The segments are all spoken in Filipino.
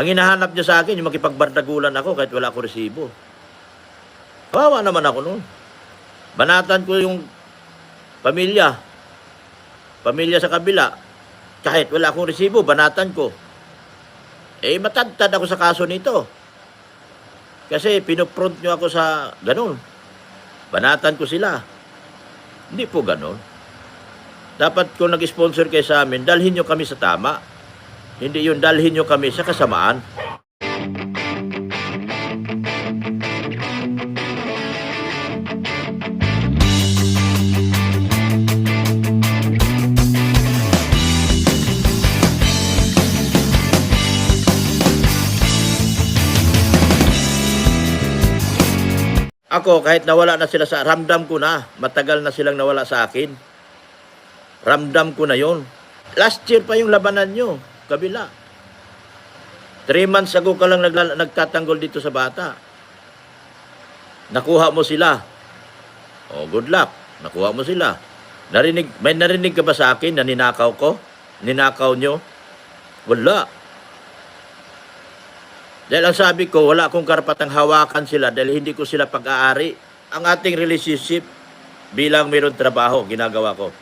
Ang hinahanap niya sa akin, yung makipagbardagulan ako kahit wala ako resibo. Kawawa naman ako noon. Banatan ko yung pamilya. Pamilya sa kabila. Kahit wala akong resibo, banatan ko. Matadtad ako sa kaso nito. Kasi pinupront nyo ako sa ganun. Banatan ko sila. Hindi po ganun. Dapat kung nag-sponsor kayo sa amin, dalhin nyo kami sa tama. Hindi yun, dalhin nyo kami sa kasamaan. Ako, kahit nawala na sila sa, ramdam ko na, matagal na silang nawala sa akin. Ramdam ko na yon. Last year pa yung labanan nyo, kabila. 3 months ago ka lang nagtatanggol dito sa bata. Nakuha mo sila. Oh, good luck. Nakuha mo sila. May narinig ka ba sa akin na ninakaw ko? Ninakaw nyo? Wala. Dahil ang sabi ko, wala akong karapatang hawakan sila dahil hindi ko sila pag-aari. Ang ating relationship bilang mayroon trabaho, ginagawa ko.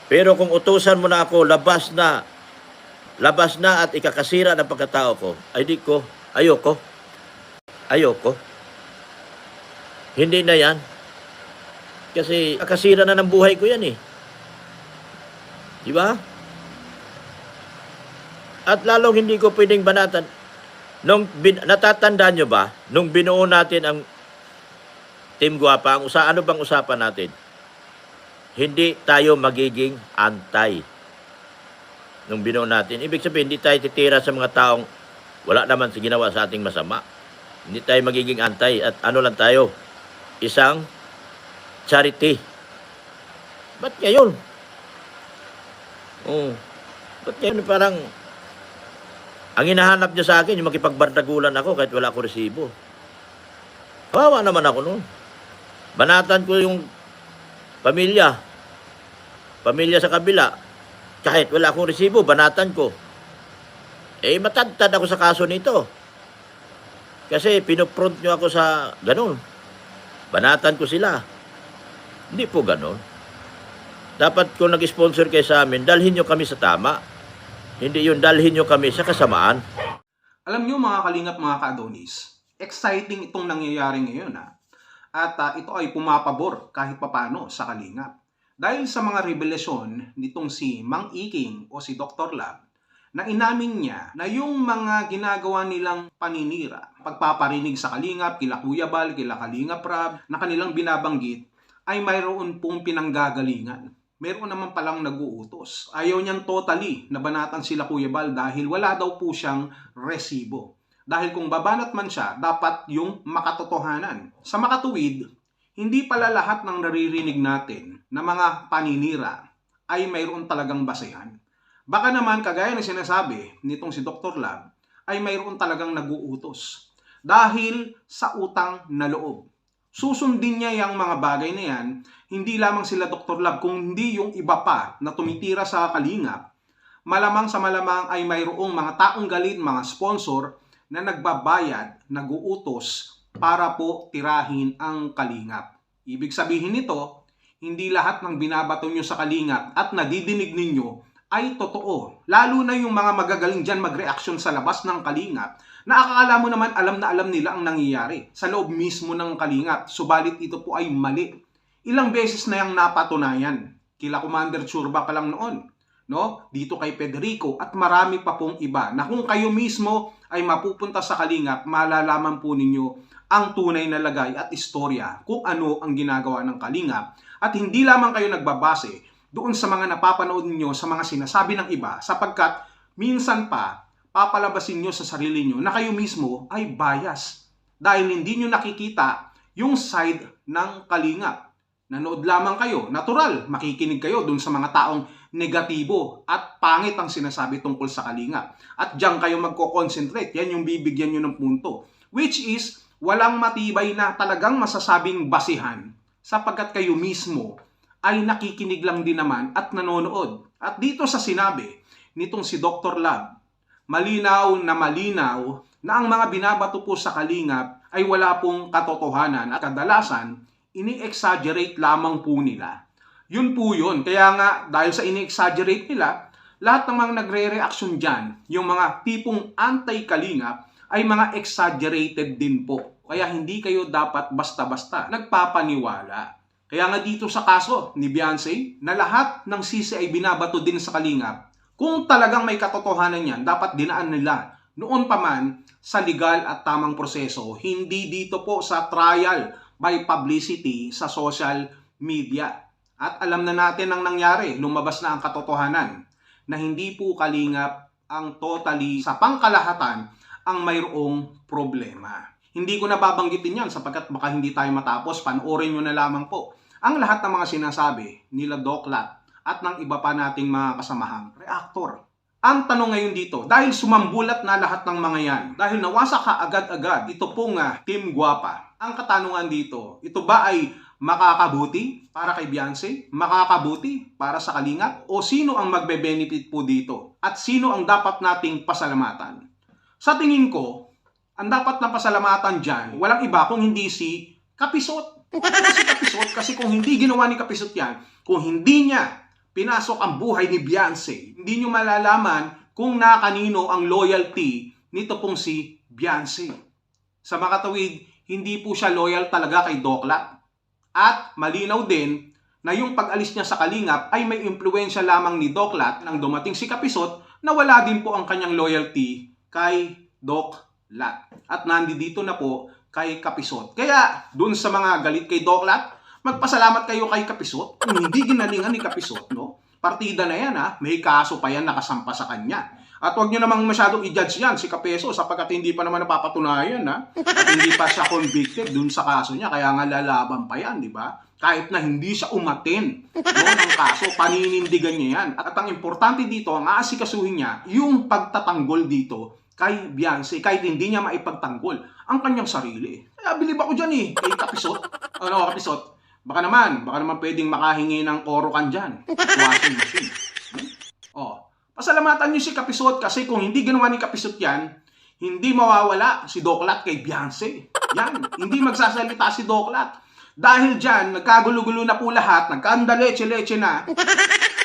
Pero kung utusan mo na ako, labas na at ikakasira ng pagkatao ko, ay di ko, ayoko. Hindi na yan. Kasi kakasira na ng buhay ko yan eh. Di ba? At lalong hindi ko pwedeng banatan. Natatandaan nyo ba, nung binuo natin ang Team Guwapa, ano bang usapan natin? Hindi tayo magiging antay. Nung binuo natin, ibig sabihin, hindi tayo titira sa mga taong wala naman sa ginawa sa ating masama. Hindi tayo magiging antay. At ano lang tayo? Isang charity. Ba't ngayon? Ba't ngayon parang ang hinahanap niya sa akin, yung makipagbardagulan ako kahit wala ako resibo. Kawawa naman ako noon. Banatan ko yung pamilya. Pamilya sa kabila. Kahit wala akong resibo, banatan ko. Matadtad ako sa kaso nito. Kasi pinupront nyo ako sa ganun. Banatan ko sila. Hindi po ganun. Dapat kung nag-sponsor kayo sa amin, dalhin nyo kami sa tama. Hindi yun, dalhin nyo kami sa kasamaan. Alam nyo mga kalingap, mga ka-Adonis, exciting itong nangyayari ngayon At ito ay pumapabor kahit papano sa kalingap. Dahil sa mga revelasyon nitong si Mang Iking o si Dr. Lab, na inamin niya na yung mga ginagawa nilang paninira, pagpaparinig sa kalingap, kila Kuya Bal, kila Kalingap Rab, na kanilang binabanggit, ay mayroon pong pinanggagalingan. Meron naman palang nag-uutos. Ayaw niyang totally nabanatan sila Kuya Bal dahil wala daw po siyang resibo. Dahil kung babanat man siya, dapat yung makatotohanan. Sa makatuwid, hindi pala lahat ng naririnig natin na mga paninira ay mayroon talagang basehan. Baka naman, kagaya na sinasabi nitong si Dr. Lab, ay mayroon talagang nag-uutos. Dahil sa utang na loob. Susundin niya yung mga bagay na yan, hindi lamang sila Dr. Lab, kung hindi yung iba pa na tumitira sa kalingap, malamang sa malamang ay mayroong mga taong galit, mga sponsor na nagbabayad, nag-uutos para po tirahin ang kalingap. Ibig sabihin nito, hindi lahat ng binabato nyo sa kalingap at nadidinig ninyo ay totoo. Lalo na yung mga magagaling dyan mag-reaction sa labas ng kalingap, na akala mo naman alam na alam nila ang nangyayari sa loob mismo ng kalingap. Subalit ito po ay mali. Ilang beses na yung napatunayan. Kila Commander Churba pa lang noon. No? Dito kay Federico at marami pa pong iba na kung kayo mismo ay mapupunta sa kalingap, malalaman po ninyo ang tunay na lagay at istorya kung ano ang ginagawa ng kalingap. At hindi lamang kayo nagbabase doon sa mga napapanood ninyo sa mga sinasabi ng iba, sapagkat minsan pa papalabasin nyo sa sarili nyo na kayo mismo ay bias dahil hindi nyo nakikita yung side ng kalingap. Nanood lamang kayo, natural, makikinig kayo dun sa mga taong negatibo at pangit ang sinasabi tungkol sa kalingap. At diyan kayo magko-concentrate, yan yung bibigyan nyo ng punto. Which is, walang matibay na talagang masasabing basihan sapagkat kayo mismo ay nakikinig lang din naman at nanonood. At dito sa sinabi nitong si Dr. Lab, malinaw na ang mga binabato po sa kalingap ay wala pong katotohanan at kadalasan ini-exaggerate lamang po nila. Yun po yun. Kaya nga dahil sa ini-exaggerate nila, lahat ng mga nagre-reaction dyan, yung mga tipong anti-kalingap ay mga exaggerated din po. Kaya hindi kayo dapat basta-basta nagpapaniwala. Kaya nga dito sa kaso ni Beyonce, na lahat ng sisi ay binabato din sa kalingap, kung talagang may katotohanan yan, dapat dinaan nila noon pa man sa legal at tamang proseso, hindi dito po sa trial by publicity sa social media. At alam na natin ang nangyari, lumabas na ang katotohanan na hindi po kalingap ang totally sa pangkalahatan ang mayroong problema. Hindi ko na babanggitin yan sapagkat baka hindi tayo matapos. Panoorin nyo na lamang po ang lahat ng mga sinasabi nila Doc Lat at ng iba pa nating mga kasamahang reactor. Ang tanong ngayon dito, dahil sumambulat na lahat ng mga yan, dahil nawasak ka agad-agad, ito pong Team Guapa. Ang katanungan dito, ito ba ay makakabuti para kay Beyonce? Makakabuti para sa kalingap? O sino ang magbe-benefit po dito? At sino ang dapat nating pasalamatan? Sa tingin ko, ang dapat na pasalamatan dyan, walang iba kung hindi si Kapisot. Kasi kung hindi ginawa ni Kapisot yan, kung hindi niya pinasok ang buhay ni Beyonce, hindi nyo malalaman kung na kanino ang loyalty nito pong si Beyonce. Sa makatawid, hindi po siya loyal talaga kay Doc Lat. At malinaw din na yung pag-alis niya sa kalingap ay may impluensya lamang ni Doc Lat nang dumating si Kapisot na wala din po ang kanyang loyalty kay Doc Lat. At nandito na po kay Kapisot. Kaya dun sa mga galit kay Doc Lat, magpasalamat kayo kay Kapisot. Kung hindi ginalingan ni Kapisot, no? Partida na yan, ha? May kaso pa yan nakasampa sa kanya. At huwag nyo namang masyadong i-judge yan si Kapeso sapagkat hindi pa naman napapatunayan, ha? At hindi pa siya convicted dun sa kaso niya. Kaya nga lalaban pa yan, di ba? Kahit na hindi siya umatin, no, ng kaso, paninindigan niya yan. At ang importante dito, ang aasikasuhin niya, yung pagtatanggol dito kay Beyonce, kahit hindi niya maipagtanggol ang kanyang sarili. Kaya bilib ako dyan kay Kapisot. Ano, Kapisot? Baka naman pwedeng makahingi ng orokan dyan. Washing machine. Pasalamatan niyo si Kapisot kasi kung hindi ginawa ni Kapisot yan, hindi mawawala si Doc Lat kay Beyonce. Yan, hindi magsasalita si Doc Lat. Dahil dyan, nagkagulo-gulo na po lahat, nagkandaleche-leche na.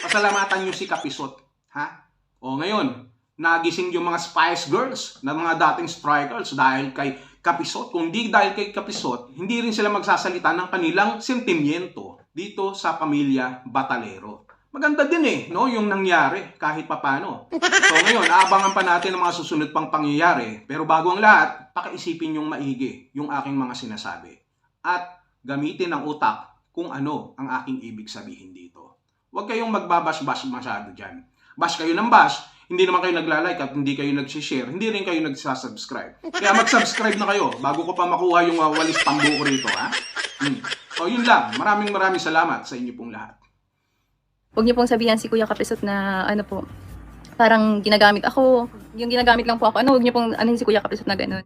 Pasalamatan niyo si Kapisot. Ha? Ngayon, nagising yung mga Spice Girls na mga dating strikers dahil kay Kapisot. Kung di dahil kay Kapisot, hindi rin sila magsasalita ng kanilang sentimiento dito sa pamilya Batalero. Maganda din no, yung nangyari kahit papano. So ngayon, aabangan pa natin ang mga susunod pang pangyayari. Pero bago ang lahat, pakiisipin yung maigi yung aking mga sinasabi. At gamitin ang utak kung ano ang aking ibig sabihin dito. Huwag kayong magbabash-bash masyado dyan. Bash kayo ng bash, hindi naman kayo nagla-like at hindi kayo nag-share, hindi rin kayo nagsasubscribe. Kaya mag-subscribe na kayo bago ko pa makuha yung walis pambuko rito, ha? So yun lang, maraming salamat sa inyo pong lahat. Huwag niyo pong sabihan si Kuya Kapisot na ano po, parang ginagamit ako, yung ginagamit lang po ako, huwag niyo pong anin si Kuya Kapisot na gano'n.